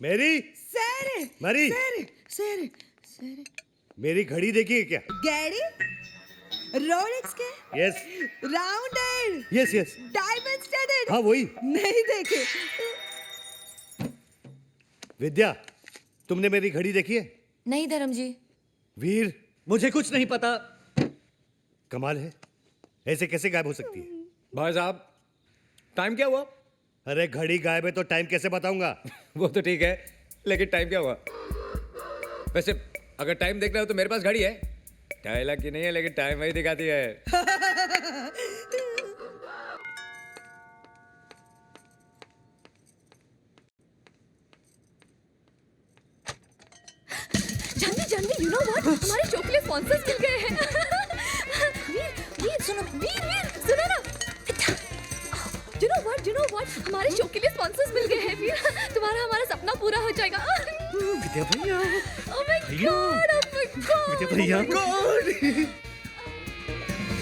मेरी सर मरी sir sir sir मेरी घड़ी देखी है क्या? गैडी रोलेक्स के yes rounded yes yes diamond studded हाँ वही। नहीं देखे। विद्या, तुमने मेरी घड़ी देखी है? नहीं धर्म जी। वीर, मुझे कुछ नहीं पता। कमाल है, ऐसे कैसे गायब हो सकती है? भाई साहब, टाइम क्या हुआ? अरे घड़ी गायब है तो टाइम कैसे बताऊंगा? वो तो ठीक है, लेकिन टाइम क्या हुआ? वैसे अगर टाइम देखना हो तो मेरे पास घड़ी है। डायलॉग की नहीं है, लेकिन टाइम वही दिखाती है। Jahnvi Jahnvi, you know what, हमारे शो के लिए स्पॉन्सर्स मिल गए हैं। वीर वीर सुनो, वीर वीर सुनो ना। यू नो व्हाट, हमारे शो के लिए स्पॉन्सर्स मिल गए हैं वीर। तुम्हारा हमारा सपना पूरा हो जाएगा। विद्या भैया, oh my god, oh my god. Vidya भैया, गॉड!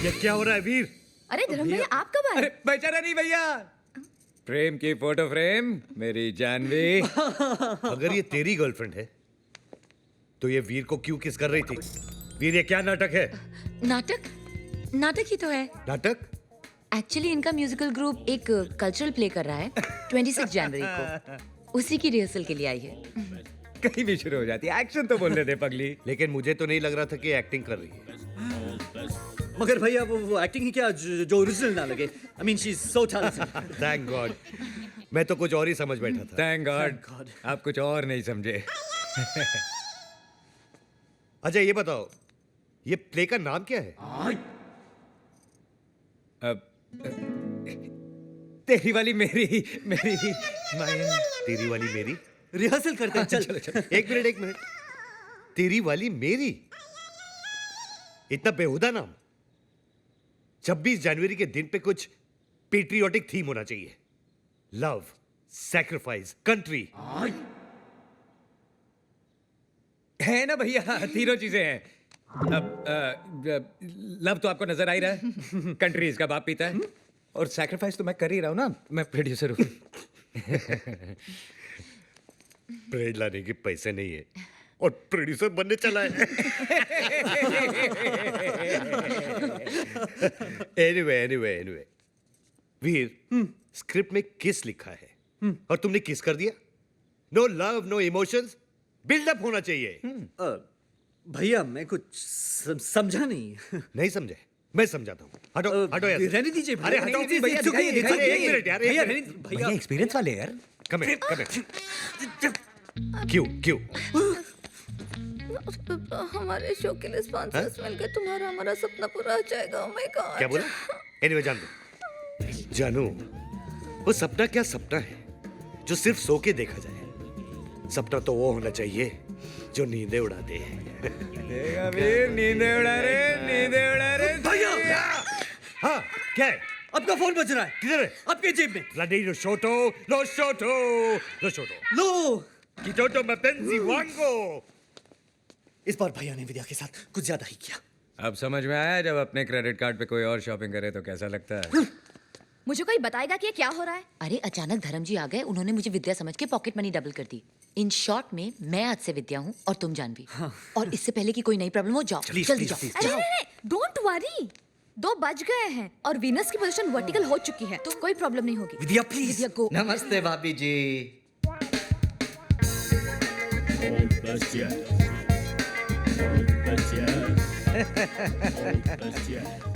ये क्या हो रहा है वीर? अरे धर्म भैया, आप कब आए? अरे बेचारा नहीं भैया, प्रेम की फोटो फ्रेम मेरी जानवी। अगर ये तेरी गर्लफ्रेंड है तो ये वीर को क्यों किस कर रही थी? वीर, ये क्या नाटक है? नाटक? नाटक ही तो है। नाटक? एक्चुअली इनका म्यूजिकल ग्रुप एक कल्चरल प्ले कर रहा है 26 जनवरी को। उसी की रिहर्सल के लिए आई है। कहीं भी शुरू हो जाती है, एक्शन तो बोलने दे पगली। लेकिन मुझे तो नहीं लग रहा था कि एक्टिंग कर रही है। मगर भैया वो एक्टिंग ही क्या जो ओरिजिनल ना लगे। I mean she is so talented. Thank God, मैं तो कुछ और ही समझ बैठा था। Thank Thank God, God. आप कुछ और नहीं समझे। अच्छा ये बताओ, ये प्ले का नाम क्या है? अब तेरी वाली मेरी मेरी माइन। तेरी वाली मेरी? रिहर्सल करते हैं, चल चलो चलो। एक मिनट, तेरी वाली मेरी? इतना बेहुदा नाम। 26 जनवरी के दिन पे कुछ पेट्रियोटिक थीम होना चाहिए। Love, sacrifice, country. है ना भैया, तीनों चीजें हैं। अब लव तो आपको नजर आ ही रहा है, कंट्री इसका बाप पीता है, और सैक्रिफाइस तो मैं कर ही रहा हूं ना, मैं प्रोड्यूसर हूं। ब्रेड लाने के पैसे नहीं है और प्रोड्यूसर बनने चला है। एनीवे वीर, स्क्रिप्ट में किस लिखा है और तुमने किस कर दिया? No love, no emotions, buildup होना चाहिए। भैया मैं कुछ समझा नहीं। नहीं समझे? मैं समझाता हूँ। हटो हटो यार। रहने दीजिए अरे भैया, हटो रहने दीजिए, भैया, it's okay, दिखाइए, it's okay। एक मिनट यार, एक भैया मिनट। रहने- भैया एक्सपीरियंस वाले यार। कम क्यों हमारे शो के लिए स्पॉन्सर्स मिल गए, तुम्हारा हमारा सपना पूरा हो जाएगा। ओह माय गॉड। क्या बोला? एनीवे जानू, वो सपना क्या सपना है जो सिर्फ सो के देखा जाए। सपना तो वो होना चाहिए जो नींदें उड़ा दे। देखा वीर, नींदे उड़ा रहे। भैया हाँ क्या है? आपका फोन बज रहा है। किधर है? आपके जेब में। Bloody lo shoto. लो, Kitoto mapenzi wango. इस बार भैया ने विद्या के साथ कुछ ज्यादा ही किया। अब समझ में आया, जब अपने क्रेडिट कार्ड पे कोई और शॉपिंग करे तो कैसा लगता है। मुझे कोई बताएगा कि ये क्या हो रहा है? अरे अचानक धर्म जी आ गए, उन्होंने मुझे विद्या समझ के पॉकेट मनी डबल कर दी। इन शॉर्ट में मैं आज से विद्या हूँ और तुम जानवी। और इससे पहले कि कोई नई प्रॉब्लम हो, जाओ जल्दी जाओ। डोंट वरी, 2 बज गए हैं और वीनस की पोजीशन वर्टिकल हो चुकी है, तो कोई प्रॉब्लम नहीं होगी। विद्या प्लीज। विद्या गो। नमस्ते भाभी जी।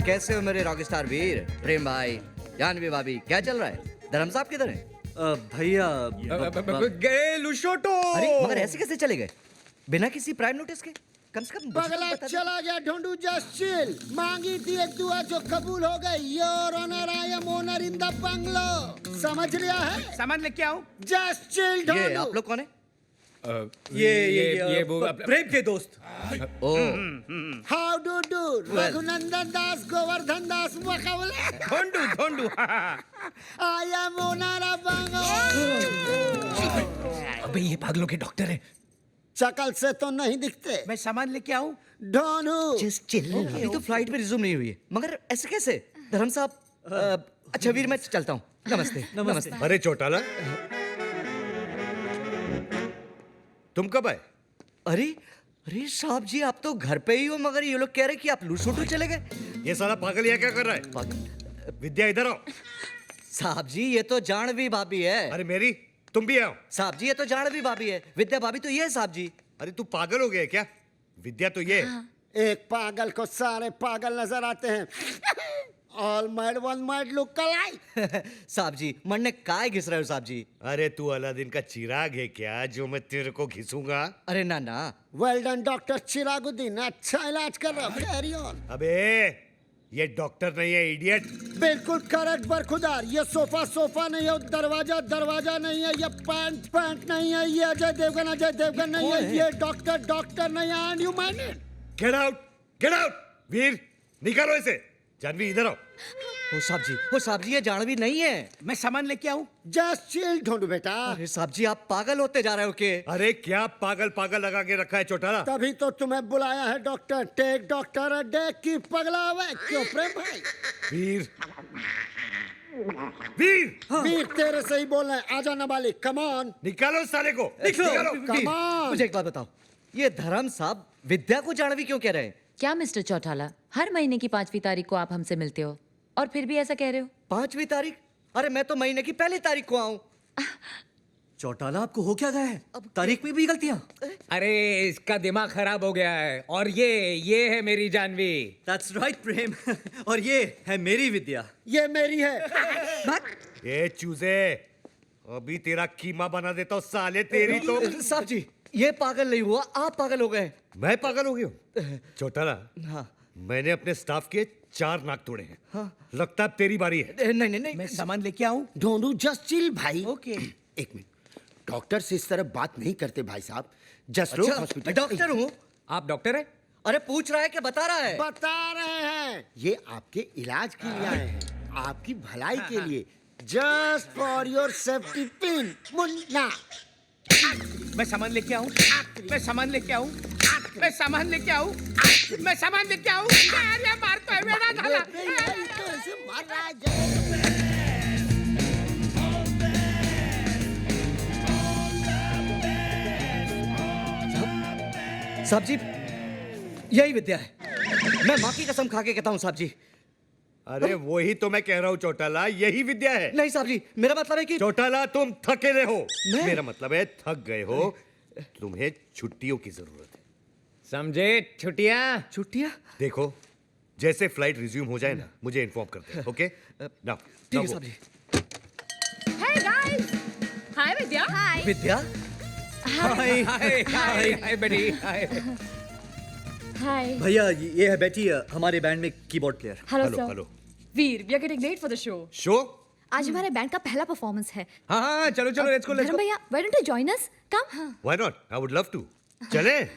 कैसे हो मेरे रॉकस्टार वीर? प्रेम भाई, जानवी भाभी, क्या चल रहा है? धर्म साहब किधर है? भैया गए लुशोटो। अरे मगर ऐसे कैसे चले गए बिना किसी प्राइम नोटिस के? कम से कम मुझे तो पगला बता दो। चला गया ढोंडू, जस्ट चिल। मांगी थी एक दुआ जो कबूल हो गई। Your honour, I am owner in the bungalow. समझ लिया है? सामान लेके आओ। जस्ट चिल ये ढोंडू। आप लोग कौन है? ये वो प्रेम के दोस्त। ओ हाउ डू डू? रघुनंदन दास, गोवर्धन दास, मुकाबले। ढोंडू। आई एम ओनर ऑफ बंगलो। अबे ये पागलों के डॉक्टर हैं। शकल से तो नहीं दिखते। मैं सामान लेके आऊं? ढोंडू। Just chill. अभी तो फ्लाइट में रिज्यूम नहीं हुई है, मगर ऐसे कैसे? धर्म साहब, अच्छा वीर मैं चलता हूँ। नमस्ते। नमस्ते। अरे चौटाला, तुम कब आए? अरे अरे साहब जी, आप तो घर पे ही हो, मगर ये लोग कह रहे कि आप लूसोटू चले गए। ये साला पागल यहाँ क्या कर रहा है? पागल। विद्या इधर आओ। साहब जी, ये तो जानवी भाभी है। अरे मेरी, तुम भी आओ। साहब जी, ये तो जानवी भाभी है। विद्या भाभी तो ये है साहब जी। अरे तू पागल हो गया है क्या? विद्या तो ये है। एक पागल को सारे पागल नजर आते हैं। All might one might look alike. साहब जी, मरने काय घिस रहे हो साहब जी? अरे तू अलादीन का चिराग है क्या जो मैं तेरे को घिसूंगा? अरे ना ना। वेल डन डॉक्टर चिरागुद्दीन, अच्छा इलाज कर रहा हो। Carry on. अबे ये डॉक्टर नहीं है, इडियट। बिल्कुल करेक्ट बरखुदार। ये सोफा सोफा नहीं है, दरवाजा दरवाजा नहीं है, ये पैंट पैंट नहीं है, ये अजय देवगन नहीं है, ये डॉक्टर डॉक्टर नहीं है। And you mind it. Get out, get out. Veer निकालो इसे। जानवी इधर आओ। ओ साहब जी, ये जानवी नहीं है। मैं सामान लेके आऊं? जस्ट चिल ढूंढू बेटा। अरे साहब जी, आप पागल होते जा रहे हो के? अरे क्या पागल पागल लगा के रखा है चौटाला? तभी तो तुम्हें बुलाया है doctor. Take doctor a day की पगला हुआ है। क्यों प्रेम भाई? वीर, वीर वीर तेरे से ही बोल रहे हैं। आजा नाबालिग, कम ऑन। निकालो इस साले को। निकलो। Come on. मुझे एक बात बताओ, ये धर्म साहब विद्या को जानवी क्यों कह रहे हैं? क्या मिस्टर चौटाला, हर महीने की 5वीं तारीख को आप हमसे मिलते हो और फिर भी ऐसा कह रहे हो? 5वीं तारीख? अरे मैं तो महीने की पहली तारीख को आऊं। चौटाला, आपको हो क्या गया है? अब तारीख में भी गलतियां। अरे इसका दिमाग खराब हो गया है। और ये है मेरी जानवी। That's right, प्रेम। और ये है मेरी विद्या। ये मेरी है। ये चूजे, अभी तेरा कीमा बना देता हूँ साले। तेरी तो। साहब जी, ये पागल नहीं हुआ, आप पागल हो गए। मैं पागल हो गया हूँ? चौटाला, हाँ। मैंने अपने स्टाफ के 4 नाक तोड़े हैं। हाँ। लगता है अब तेरी बारी है। नहीं नहीं नहीं। मैं सामान लेके आऊं? ढूंढू, जस्ट चिल भाई। ओके। एक मिनट, डॉक्टर से इस तरह बात नहीं करते भाई साहब। जस्ट लोग अच्छा, हॉस्पिटल। डॉक्टर हूँ। आप डॉक्टर हैं? अरे पूछ रहा है कि बता रहा है? बता रहे हैं, ये आपके इलाज के लिए आए हैं, आपकी भलाई के लिए। Just for your safety pin. Munna, मैं सामान लेके आऊं? मैं सामान लेके आऊं? मैं सामान लेके आऊं? मैं सामान लेके आऊं? अरे मार तो है मेरा झाला। तो ऐसे मार रहा है। साहब जी, यही विद्या है। मैं माँ की कसम खा के कहता हूँ साहब जी। अरे वही तो मैं कह रहा हूँ चौटाला, यही विद्या है। नहीं साहब जी, मेरा मतलब है कि चौटाला तुम थके रहे हो। मैं? मेरा मतलब है थक गए हो। तुम्हें छुट्टियों की जरूरत है। समझे? छुट्टियां? छुट्टियाँ। देखो, जैसे फ्लाइट रिज्यूम हो जाए ना, मुझे इन्फॉर्म कर दे। ओके? नाउ ठीक है साहब जी। Hey guys! Hi Vidya. Hi. विद्या, हाय हाय हाय बेटी हाय। Hi. भैया, ये है बेटी, हमारे बैंड में keyboard player. Hello hello sir hello. Veer, we are getting late for the show. Show? आज हमारे बैंड का पहला परफॉर्मेंस है। हाँ हाँ चलो चलो let's go let's Dharam go. भैया, why don't you join us? Come. Why not? I would love to. चलें?